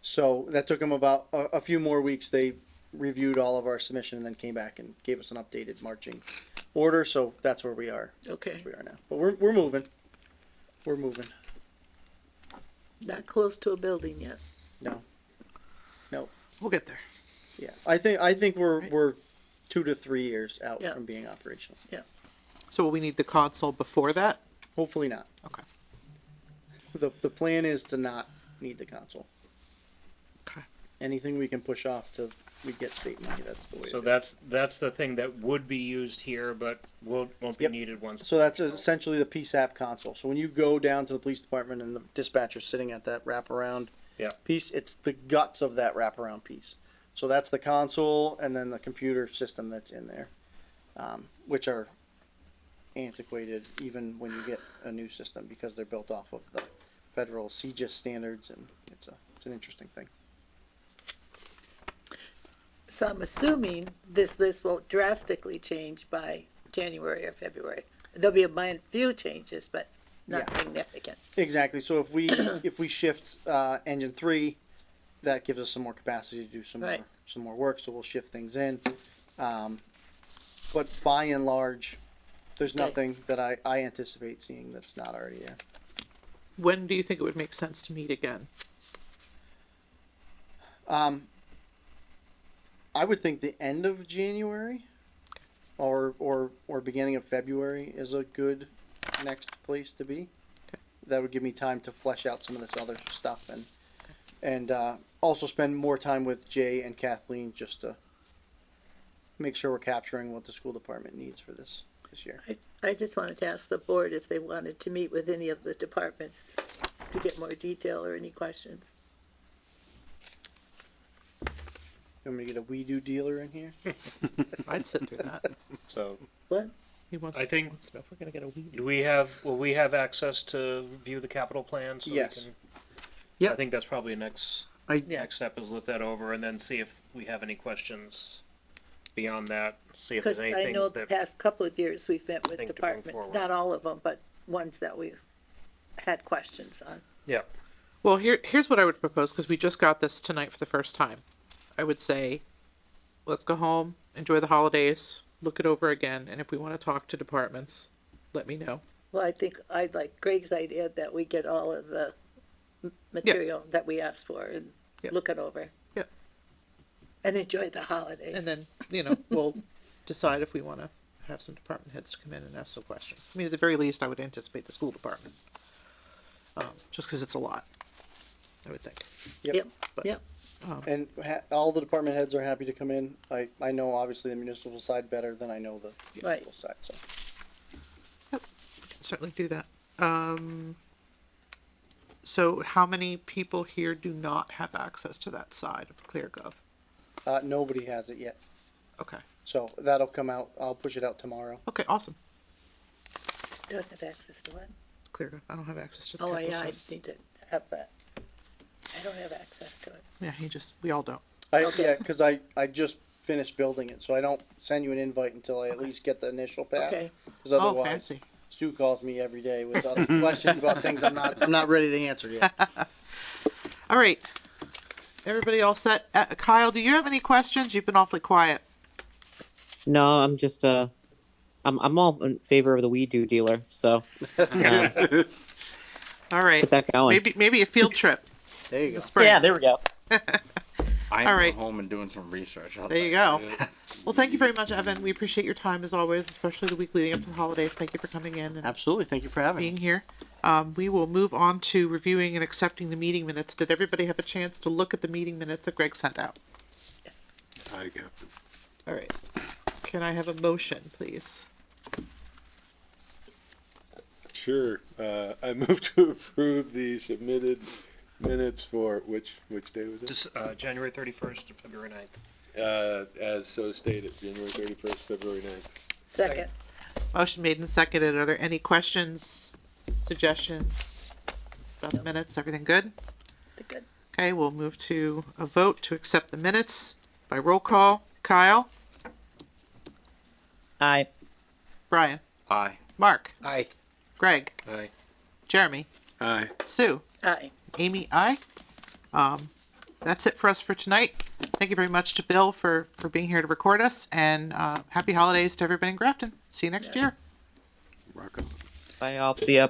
So that took them about a few more weeks. They reviewed all of our submission and then came back and gave us an updated marching order. So that's where we are. Okay. We are now. But we're moving. We're moving. Not close to a building yet. No. We'll get there. Yeah. I think we're 2 to 3 years out Yeah. from being operational. So will we need the console before that? Hopefully not. Okay. The plan is to not need the console. Okay. Anything we can push off to we get state money. That's the way. So to do it. that's the thing that would be used here, but won't be Yep. needed once. So that's essentially the PSAP console. So when you go down to the police department and the dispatcher's sitting at that wraparound Yeah. piece, it's the guts of that wraparound piece. So that's the console and then the computer system that's in there, which are antiquated even when you get a new system because they're built off of the federal CGIS standards and it's an interesting thing. So I'm assuming this list won't drastically change by January or February. There'll be a few changes, but not Yeah. significant. Exactly. So if we shift engine 3, that gives us some more capacity to do Right. some more work. So we'll shift things in. But by and large, there's Okay. nothing that I anticipate seeing that's not already there. When do you think it would make sense to meet again? I would think the end of January or beginning of February is a good next place to be. That would give me time to flesh out some of this other stuff and also spend more time with Jay and Kathleen just to make sure we're capturing what the school department needs for this year. I just wanted to ask the board if they wanted to meet with any of the departments to get more detail or any questions. You want me to get a We Do dealer in here? I'd sit through that. So, What? He wants. I think- wants to know if we're gonna get a weed. will we have access to view the capital plan? So Yes. We can, Yep. I think that's probably next I step is look that over and then see if we have any questions beyond that. See if there's Because any I know things the that, past couple of years we've met with think to move departments, forward. not all of them, but ones that we've had questions on. yeah. Well, here's what I would propose, because we just got this tonight for the first time. I would say, let's go home, enjoy the holidays, look it over again, and if we want to talk to departments, let me know. Well, I think I'd like Greg's idea that we get all of the material that we asked for and Yeah. look it over. Yeah. And enjoy the holidays. And then, we'll decide if we want to have some department heads to come in and ask some questions. I mean, at the very least, I would anticipate the school department. Just because it's a lot, I would think. Yep, But- yep. And all the department heads are happy to come in. I know obviously the municipal side better than I know the Right. municipal side, so. Can certainly do that. So how many people here do not have access to that side of ClearGov? Nobody has it yet, Okay. so that'll come out. I'll push it out tomorrow. Okay, awesome. Don't have access to it. ClearGov. I don't have access to the Oh, capital yeah, I side. need to have that. I don't have access to it. Yeah, we all don't. Okay. Because I just finished building it, so I don't send you an invite until I at least get the initial pass. Okay. Because Oh, otherwise, fancy. Sue calls me every day with other questions about things I'm not ready to answer yet. All right. Everybody all set? Kyle, do you have any questions? You've been awfully quiet. No, I'm just I'm all in favor of the We Do dealer. So All right. get that going. Maybe a field trip There you in go. the spring. Yeah, there we go. I'm All right. home and doing some research. There you go. Well, thank you very much, Evan. We appreciate your time as always, especially the week leading up to the holidays. Thank you for coming in and Absolutely. Thank you for having being me. here. We will move on to reviewing and accepting the meeting minutes. Did everybody have a chance to look at the meeting minutes that Greg sent out? Yes. I got them. All right. Can I have a motion, please? Sure. I move to approve the submitted minutes for which day was it? Just, January 31st to February 9th. As so stated, January 31st, February 9th. Second. Motion made and seconded. Are there any questions, suggestions about the minutes? Everything good? Good. Okay, we'll move to a vote to accept the minutes by roll call. Kyle, Aye. Brian, Aye. Mark, Aye. Greg, Aye. Jeremy, Aye. Sue, Aye. Amy, I. That's it for us for tonight. Thank you very much to Bill for being here to record us, and happy holidays to everybody in Grafton. See you next year. Rock on. Bye, all. See ya.